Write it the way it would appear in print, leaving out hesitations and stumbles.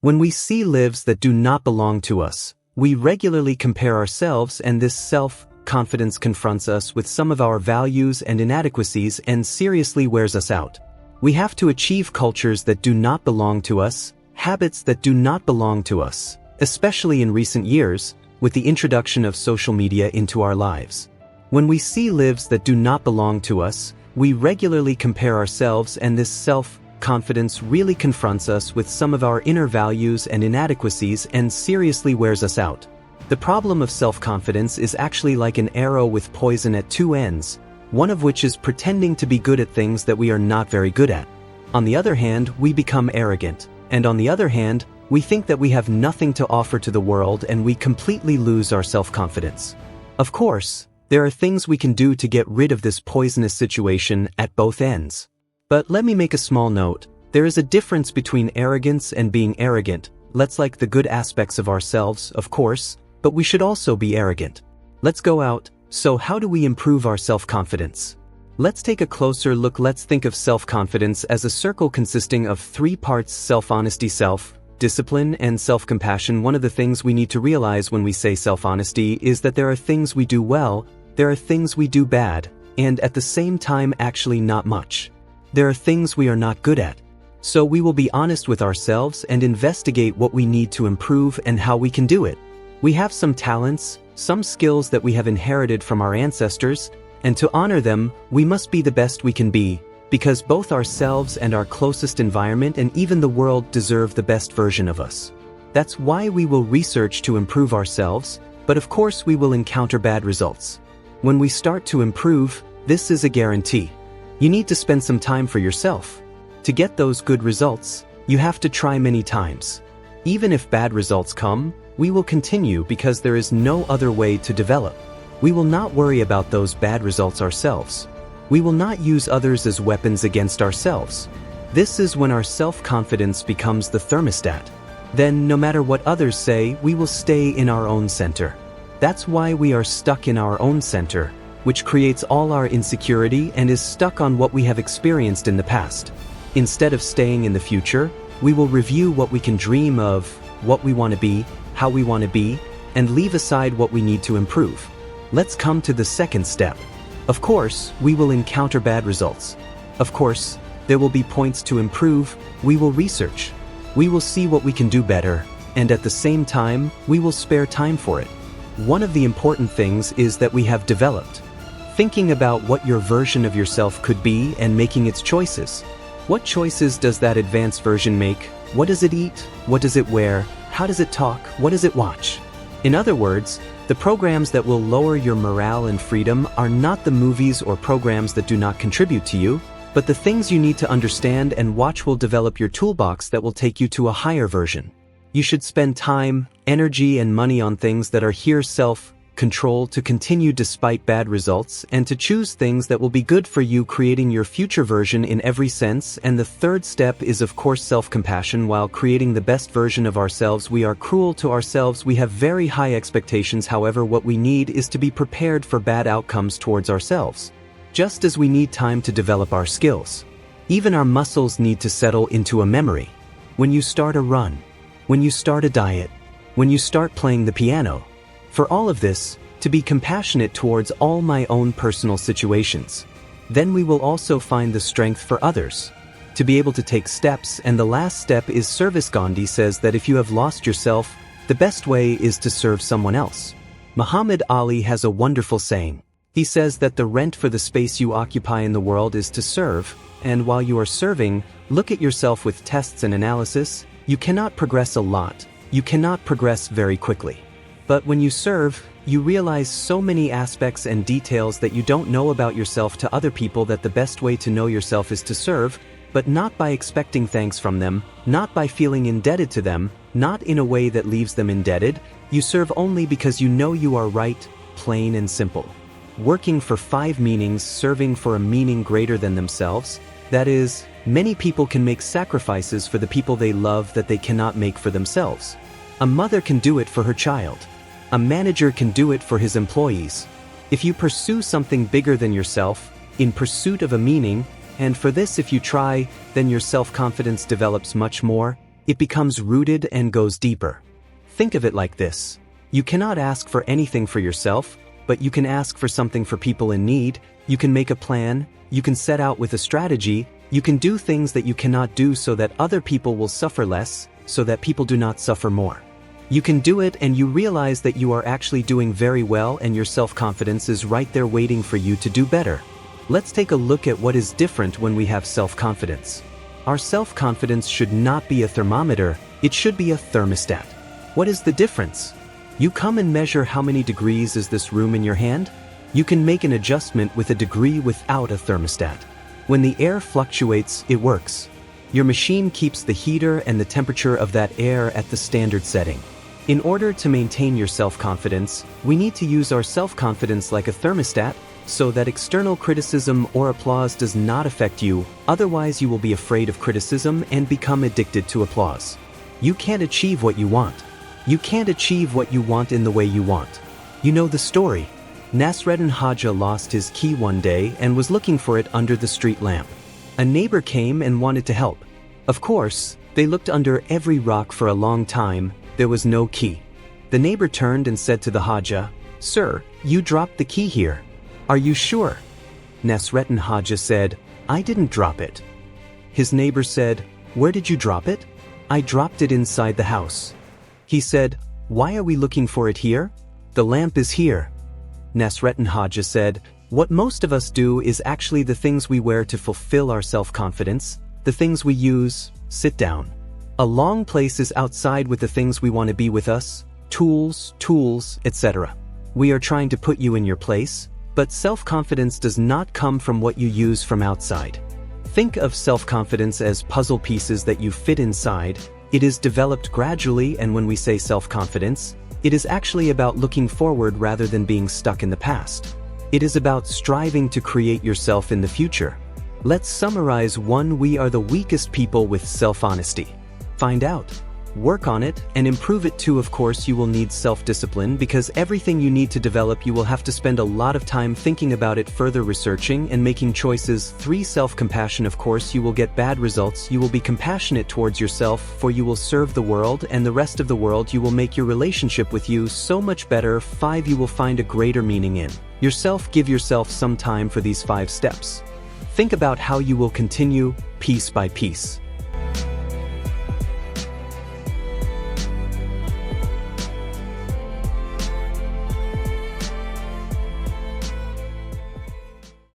When we see lives that do not belong to us, we regularly compare ourselves, and this self-confidence confronts us with some of our values and inadequacies and seriously wears us out. We have to achieve cultures that do not belong to us, habits that do not belong to us, especially in recent years, with the introduction of social media into our lives. When we see lives that do not belong to us, we regularly compare ourselves, and this self-confidence really confronts us with some of our inner values and inadequacies and seriously wears us out. The problem of self-confidence is actually like an arrow with poison at two ends, one of which is pretending to be good at things that we are not very good at. On the other hand, we become arrogant, and on the other hand, we think that we have nothing to offer to the world, and we completely lose our self-confidence. Of course, there are things we can do to get rid of this poisonous situation at both ends. But let me make a small note. There is a difference between arrogance and being arrogant. Let's like the good aspects of ourselves, of course, but we should also be arrogant. Let's go out. So how do we improve our self-confidence? Let's take a closer look. Let's think of self-confidence as a circle consisting of three parts: self-honesty, self-discipline, and self-compassion. One of the things we need to realize when we say self-honesty is that there are things we do well, there are things we do bad, and at the same time actually not much. There are things we are not good at. So we will be honest with ourselves and investigate what we need to improve and how we can do it. We have some talents, some skills that we have inherited from our ancestors, and to honor them, we must be the best we can be, because both ourselves and our closest environment and even the world deserve the best version of us. That's why we will research to improve ourselves, but of course we will encounter bad results. When we start to improve, this is a guarantee. You need to spend some time for yourself. To get those good results, you have to try many times. Even if bad results come, we will continue because there is no other way to develop. We will not worry about those bad results ourselves. We will not use others as weapons against ourselves. This is when our self-confidence becomes the thermostat. Then, no matter what others say, we will stay in our own center. That's why we are stuck in our own center, which creates all our insecurity and is stuck on what we have experienced in the past. Instead of staying in the future, we will review what we can dream of, what we want to be, how we want to be, and leave aside what we need to improve. Let's come to the second step. Of course, we will encounter bad results. Of course, there will be points to improve. We will research. We will see what we can do better, and at the same time, we will spare time for it. One of the important things is that we have developed. Thinking about what your version of yourself could be and making its choices. What choices does that advanced version make? What does it eat? What does it wear? How does it talk? What does it watch? In other words, the programs that will lower your morale and freedom are not the movies or programs that do not contribute to you, but the things you need to understand and watch will develop your toolbox that will take you to a higher version. You should spend time, energy, and money on things that are here self-control to continue despite bad results, and to choose things that will be good for you, creating your future version in every sense. And the third step is of course self-compassion. While creating the best version of ourselves, we are cruel to ourselves. We have very high expectations. However, what we need is to be prepared for bad outcomes towards ourselves. Just as we need time to develop our skills. Even our muscles need to settle into a memory. When you start a run, when you start a diet, when you start playing the piano. For all of this, to be compassionate towards all my own personal situations. Then we will also find the strength for others. To be able to take steps, and the last step is service. Gandhi says that if you have lost yourself, the best way is to serve someone else. Muhammad Ali has a wonderful saying. He says that the rent for the space you occupy in the world is to serve, and while you are serving, look at yourself with tests and analysis. You cannot progress a lot. You cannot progress very quickly. But when you serve, you realize so many aspects and details that you don't know about yourself to other people, that the best way to know yourself is to serve, but not by expecting thanks from them, not by feeling indebted to them, not in a way that leaves them indebted. You serve only because you know you are right, plain and simple. Working for 5 meanings, serving for a meaning greater than themselves. That is, many people can make sacrifices for the people they love that they cannot make for themselves. A mother can do it for her child. A manager can do it for his employees. If you pursue something bigger than yourself, in pursuit of a meaning, and for this if you try, then your self-confidence develops much more. It becomes rooted and goes deeper. Think of it like this. You cannot ask for anything for yourself, but you can ask for something for people in need. You can make a plan, you can set out with a strategy, you can do things that you cannot do so that other people will suffer less, so that people do not suffer more. You can do it and you realize that you are actually doing very well and your self-confidence is right there waiting for you to do better. Let's take a look at what is different when we have self-confidence. Our self-confidence should not be a thermometer, it should be a thermostat. What is the difference? You come and measure how many degrees is this room in your hand? You can make an adjustment with a degree without a thermostat. When the air fluctuates, it works. Your machine keeps the heater and the temperature of that air at the standard setting. In order to maintain your self-confidence, we need to use our self-confidence like a thermostat so that external criticism or applause does not affect you, otherwise you will be afraid of criticism and become addicted to applause. You can't achieve what you want. You can't achieve what you want in the way you want. You know the story. Nasreddin Hoxha lost his key one day and was looking for it under the street lamp. A neighbor came and wanted to help. Of course, they looked under every rock for a long time, there was no key. The neighbor turned and said to the Hoxha, "Sir, you dropped the key here. Are you sure?" Nasreddin Hoxha said, "I didn't drop it." His neighbor said, "Where did you drop it?" "I dropped it inside the house." He said, "Why are we looking for it here? The lamp is here." Nasreddin Hoxha said, "What most of us do is actually the things we wear to fulfill our self-confidence, the things we use, sit down. A long place is outside with the things we want to be with us, tools, etc. We are trying to put you in your place, but self-confidence does not come from what you use from outside. Think of self-confidence as puzzle pieces that you fit inside. It is developed gradually, and when we say self-confidence, it is actually about looking forward rather than being stuck in the past. It is about striving to create yourself in the future. Let's summarize. 1. We are the weakest people with self-honesty. Find out, work on it, and improve it. 2. Of course, you will need self-discipline because everything you need to develop you will have to spend a lot of time thinking about it, further researching and making choices. 3. Self-compassion. Of course, you will get bad results. You will be compassionate towards yourself, for you will serve the world and the rest of the world. You will make your relationship with you so much better. 5. You will find a greater meaning in yourself. Give yourself some time for these 5 steps. Think about how you will continue piece by piece.